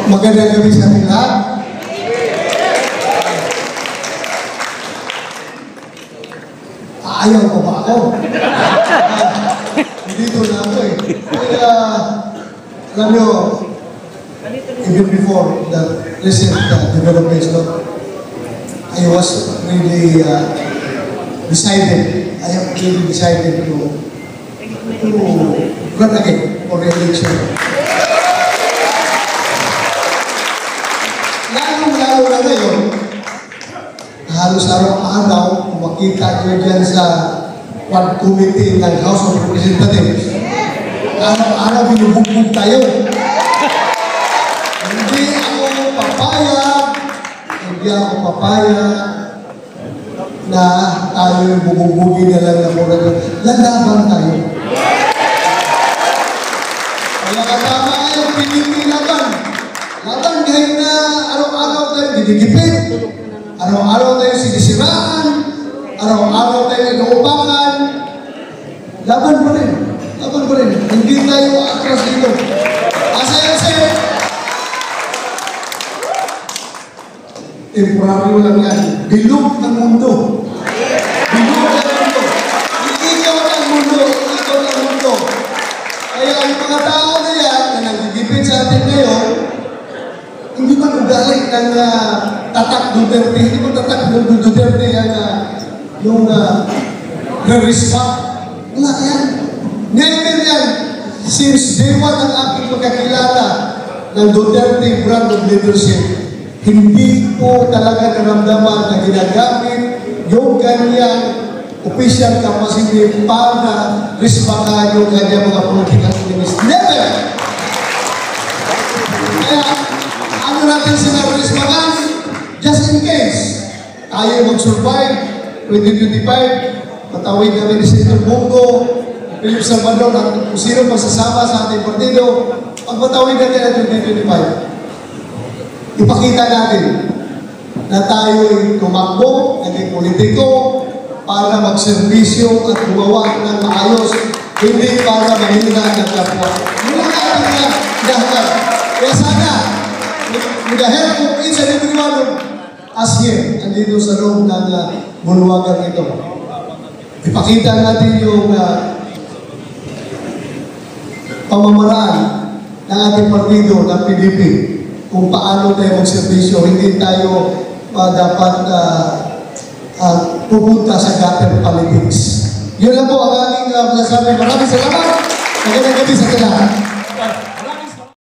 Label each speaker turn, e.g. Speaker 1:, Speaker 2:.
Speaker 1: Magandang gabi sa ating lahat. Ayaw ko ba ako? Dito na ako eh. Kaya, alam nyo, even before the recent developments, I was really decided, I have really decided to run again for re-election. Lalo na ngayon, halos araw-araw, kung makita nyo dyan sa Quad Committee ng House of Representatives, araw-araw binubugbog tayo. Hindi ako papayag na tayo yung bubugbugin na lang na muna. Lalaban tayo. Kaya katama kayo, pinipinaban. Laban kahit na araw-araw tayo dinigipit. Araw-araw tayo sinisiraan. Araw-araw tayo inuupakan. Laban pa rin. Laban pa rin. Hindi tayo atras dito. Asaya-asaya. Temporaryo lang yan. Bilog ng mundo. Bilog ng mundo. Ikaw ng mundo. Ikaw ng mundo. Kaya ang mga tao na yan na nagigipit sa atin ngayon, hindi man ugali ng tatak Duterte. Hindi ko tatak ng Duterte yan yung respect. Wala yan. Never yan. Since day one ang aking pagkakilala ng Duterte brand of leadership, hindi ko talaga naramdaman na ginagamit yung kanyang official capacity para respectahan yung kanyang mga political enemies. Never! Kaya, ano natin sila respectahan? Just in case, tayo mag-survive, 2025, patawid kami ni Senator Bongo, Philip Salvador, at kung sino masasama sa ating partido, pagpatawid natin ang 2025. Ipakita natin na tayo'y tumakbo, naging politiko, para magserbisyo at gumawa ng maayos, hindi para mahina ng kapwa. Muna natin na dahat. Kaya sana, with the help of each and every one of us here, andito sa loob ng bulwagan ito, ipakita natin yung pamamaraan ng ating partido ng PDP, kung paano tayo magservisyo, hindi tayo dapat pupunta sa gutter politics. Yun lang po ang aming masasabi. Maraming salamat. Magandang gabi sa lahat.